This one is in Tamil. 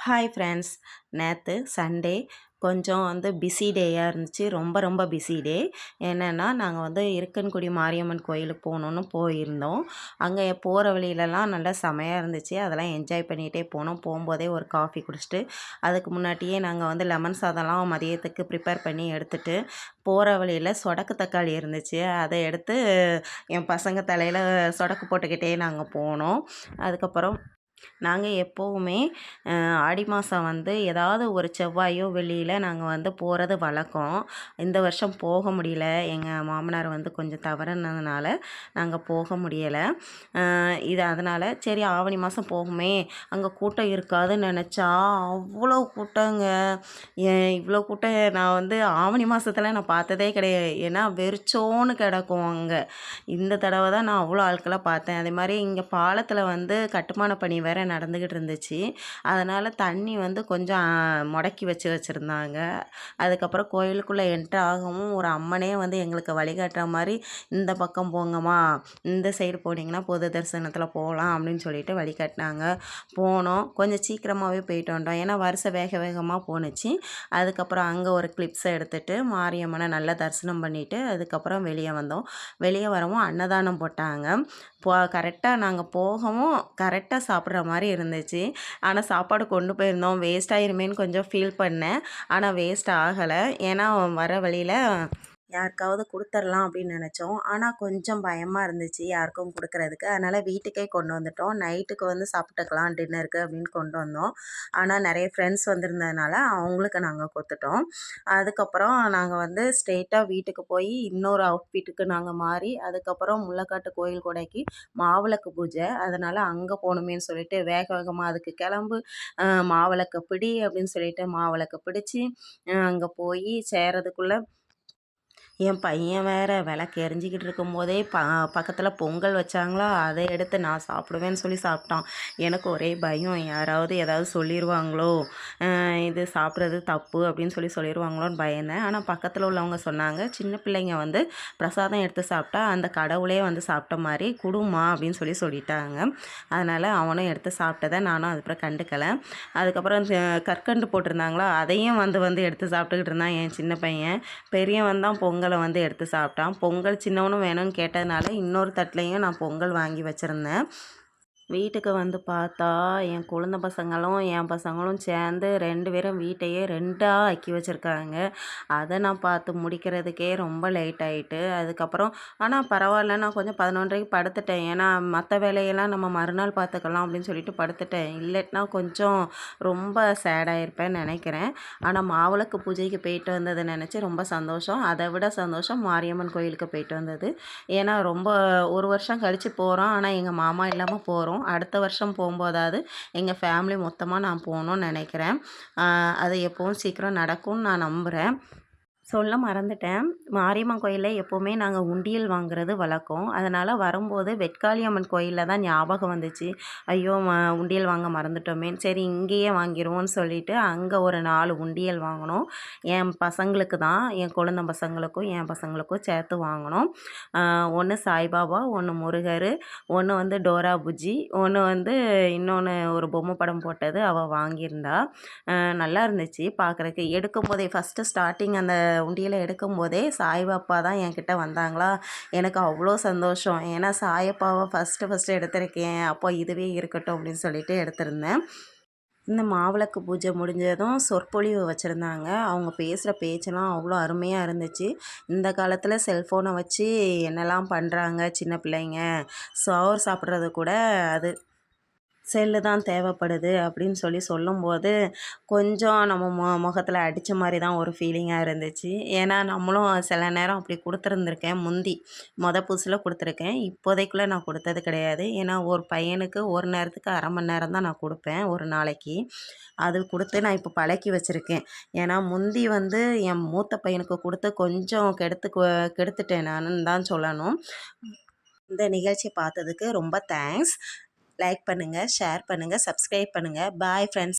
Hi friends. நேற்று சண்டே கொஞ்சம் பிஸி டேயாக இருந்துச்சு. ரொம்ப ரொம்ப பிஸி டே. என்னென்னா நாங்கள் இருக்கன்குடி மாரியம்மன் கோயிலுக்கு போகணுன்னு போயிருந்தோம். அங்கே போகிற வழியிலலாம் நல்லா செமையாக இருந்துச்சு. அதெல்லாம் என்ஜாய் பண்ணிகிட்டே போனோம். போகும்போதே ஒரு காஃபி குடிச்சிட்டு அதுக்கு முன்னாடியே நாங்கள் லெமன் சாதம்லாம் மதியத்துக்கு ப்ரிப்பேர் பண்ணி எடுத்துகிட்டு போகிற வழியில் சொடக்கு தக்காளி இருந்துச்சு. அதை எடுத்து என் பசங்க தலையில் சொடக்கு போட்டுக்கிட்டே நாங்கள் போனோம். அதுக்கப்புறம் நாங்கள் எப்போவுமே ஆடி மாதம் ஏதாவது ஒரு செவ்வாயோ வெள்ளியில் நாங்கள் போகிறது வழக்கம். இந்த வருஷம் போக முடியல. எங்கள் மாமனார் கொஞ்சம் தவறுனதுனால நாங்கள் போக முடியலை. இது அதனால் சரி ஆவணி மாதம் போகுமே, அங்கே கூட்டம் இருக்காதுன்னு நினச்சா அவ்வளோ கூட்டங்க. இவ்வளோ கூட்டம் நான் ஆவணி மாதத்தில் நான் பார்த்ததே கிடையாது. ஏன்னா வெறிச்சோன்னு கிடக்கும் அங்கே. இந்த தடவை தான் நான் அவ்வளோ ஆட்களை பார்த்தேன். அதே மாதிரி இங்கே பாலத்தில் கட்டுமான பணி வேறு நடந்துக்கிட்டு இருந்துச்சு. அதனால் தண்ணி கொஞ்சம் முடக்கி வச்சுருந்தாங்க. அதுக்கப்புறம் கோயிலுக்குள்ளே என்ட்ரு ஆகவும் ஒரு அம்மனே எங்களுக்கு வழிகாட்டுற மாதிரி, இந்த பக்கம் போங்கம்மா, இந்த சைடு போனீங்கன்னா பொது தரிசனத்தில் போகலாம் அப்படின்னு சொல்லிட்டு வழிகாட்டினாங்க. போனோம். கொஞ்சம் சீக்கிரமாகவே போயிட்டு வந்தோம். ஏன்னா வருஷம் வேக வேகமாக போணுச்சு. அதுக்கப்புறம் அங்கே ஒரு கிளிப்ஸை எடுத்துகிட்டு மாரியம்மனை நல்லா தரிசனம் பண்ணிவிட்டு அதுக்கப்புறம் வெளியே வந்தோம். வெளியே வரவும் அன்னதானம் போட்டாங்க. கரெக்டாக நாங்கள் போகவும் கரெக்டாக சாப்பிட்ற மாதிரி இருந்துச்சு. ஆனால் சாப்பாடு கொண்டு போயிருந்தோம், வேஸ்ட் ஆயிருமேன்னு கொஞ்சம் ஃபீல் பண்ணேன். ஆனால் வேஸ்ட் ஆகலை. ஏன்னா வர வழியில் யாருக்காவது கொடுத்துர்லாம் அப்படின்னு நினச்சோம். ஆனால் கொஞ்சம் பயமாக இருந்துச்சு யாருக்கும் கொடுக்குறதுக்கு. அதனால் வீட்டுக்கே கொண்டு வந்துட்டோம். நைட்டுக்கு சாப்பிட்டுக்கலாம் டின்னருக்கு அப்படின்னு கொண்டு வந்தோம். ஆனால் நிறைய ஃப்ரெண்ட்ஸ் வந்திருந்ததுனால அவங்களுக்கு நாங்கள் கொடுத்துட்டோம். அதுக்கப்புறம் நாங்கள் ஸ்ட்ரெயிட்டாக வீட்டுக்கு போய் இன்னொரு அவுட்ஃபிட்டுக்கு நாங்கள் மாறி அதுக்கப்புறம் முள்ளக்காட்டு கோயில் கொடைக்கு மாவிளக்கு பூஜை. அதனால் அங்கே போகணுமேன்னு சொல்லிட்டு வேக வேகமாக அதுக்கு கிளம்பு, மாவிளக்கு பிடி அப்படின்னு சொல்லிட்டு மாவிளக்கு பிடிச்சி அங்கே போய் சேரதுக்குள்ளே என் பையன் வேறு விளக்கு எரிஞ்சிக்கிட்டு இருக்கும்போதே பக்கத்தில் பொங்கல் வச்சாங்களா, அதை எடுத்து நான் சாப்பிடுவேன்னு சொல்லி சாப்பிட்டான். எனக்கு ஒரே பயம், யாராவது ஏதாவது சொல்லிடுவாங்களோ, இது சாப்பிட்றது தப்பு அப்படின்னு சொல்லிடுவாங்களோன்னு பயந்தேன். ஆனால் பக்கத்தில் உள்ளவங்க சொன்னாங்க, சின்ன பிள்ளைங்க பிரசாதம் எடுத்து சாப்பிட்டா அந்த கடவுளே சாப்பிட்ட மாதிரி குடுமா அப்படின்னு சொல்லிட்டாங்க. அதனால் அவனும் எடுத்து சாப்பிட்டதை நானும் அதுக்கப்புறம் கண்டுக்கலை. அதுக்கப்புறம் கற்கண்டு போட்டிருந்தாங்களா, அதையும் எடுத்து சாப்பிட்டுக்கிட்டு இருந்தான் என் சின்ன பையன். பெரியவன் தான் பொங்கலை எடுத்து சாப்பிட்டான். பொங்கல் சின்னவனும் வேணும்னு கேட்டதுனால இன்னொரு தட்டுலையும் நான் பொங்கல் வாங்கி வச்சுருந்தேன். வீட்டுக்கு பார்த்தா என் குழந்த பசங்களும் என் பசங்களும் சேர்ந்து 2 பேரும் வீட்டையே 2ஆக ஆக்கி வச்சுருக்காங்க. அதை நான் பார்த்து முடிக்கிறதுக்கே ரொம்ப லேட் ஆகிட்டு. அதுக்கப்புறம் ஆனால் பரவாயில்ல, நான் கொஞ்சம் 11:30க்கு படுத்துட்டேன். ஏன்னா மற்ற வேலையெல்லாம் நம்ம மறுநாள் பார்த்துக்கலாம் அப்படின்னு சொல்லிட்டு படுத்துட்டேன். இல்லைன்னா கொஞ்சம் ரொம்ப சேடாகிருப்பேன்னு நினைக்கிறேன். ஆனால் மாவிளக்கு பூஜைக்கு போயிட்டு வந்ததை நினச்சி ரொம்ப சந்தோஷம். அதை விட சந்தோஷம் மாரியம்மன் கோயிலுக்கு போயிட்டு வந்தது. ஏன்னா ரொம்ப ஒரு வருஷம் கழித்து போகிறோம். ஆனால் எங்கள் மாமா இல்லாமல் போகிறோம். அடுத்த வருஷம் போகும்போதாவது எங்கள் ஃபேமிலி மொத்தமாக நான் போகணுன்னு நினைக்கிறேன். அது எப்போவும் சீக்கிரம் நடக்கும்னு நான் நம்புகிறேன். சொல்ல மறந்துட்டேன். மாரியம்மன் கோயிலில் எப்போவுமே நாங்கள் உண்டியல் வாங்குறது வழக்கம். அதனால் வரும்போது வெட்காளியம்மன் கோயிலில் தான் ஞாபகம் வந்துச்சு. ஐயோ, உண்டியல் வாங்க மறந்துட்டோமேன்னு. சரி இங்கேயே வாங்கிடுவோன்னு சொல்லிவிட்டு அங்கே ஒரு 4 உண்டியல் வாங்கினோம். என் பசங்களுக்கு தான், என் குழந்த பசங்களுக்கும் என் பசங்களுக்கும் சேர்த்து வாங்கினோம். ஒன்று சாய்பாபா, ஒன்று முருகர், ஒன்று டோரா புஜ்ஜி, ஒன்று இன்னொன்று ஒரு பொம்மை படம் போட்டது அவள் வாங்கியிருந்தா. நல்லா இருந்துச்சு பார்க்குறக்கு. எடுக்கும்போதே ஃபஸ்ட்டு ஸ்டார்டிங் அந்த உண்டியலை எடுக்கும்போதே சாய்பாப்பா தான் என்கிட்ட வந்தாங்களா. எனக்கு அவ்வளோ சந்தோஷம். ஏன்னா சாயப்பாவை ஃபஸ்ட்டு எடுத்திருக்கேன். அப்போ இதுவே இருக்கட்டும் அப்படின்னு சொல்லிட்டு எடுத்திருந்தேன். இந்த மாவிளக்கு பூஜை முடிஞ்சதும் சொற்பொழிவு வச்சுருந்தாங்க. அவங்க பேசுகிற பேச்செல்லாம் அவ்வளோ அருமையாக இருந்துச்சு. இந்த காலத்தில் செல்ஃபோனை வச்சு என்னெல்லாம் பண்ணுறாங்க சின்ன பிள்ளைங்க, சோறு சாப்பிட்றது கூட அது செல்லு தான் தேவைப்படுது அப்படின்னு சொல்லும்போது கொஞ்சம் நம்ம முகத்தில் அடித்த மாதிரி தான் ஒரு ஃபீலிங்காக இருந்துச்சு. ஏன்னா நம்மளும் சில நேரம் அப்படி கொடுத்துருந்துருக்கேன். புதுசில் கொடுத்துருக்கேன். இப்போதைக்குள்ளே நான் கொடுத்தது கிடையாது. ஏன்னா ஒரு பையனுக்கு ஒரு நேரத்துக்கு 1/2 மணி நேரம் தான் நான் கொடுப்பேன் ஒரு நாளைக்கு. அது கொடுத்து நான் இப்போ பழக்கி வச்சுருக்கேன். ஏன்னா என் மூத்த பையனுக்கு கொடுத்து கொஞ்சம் கெடுத்துட்டேன் நானுன்னு தான் சொல்லணும். இந்த நிகழ்ச்சி பார்த்ததுக்கு ரொம்ப தேங்க்ஸ். லைக் பண்ணுங்கள், ஷேர் பண்ணுங்கள், சப்ஸ்கிரைப் பண்ணுங்கள். Bye friends.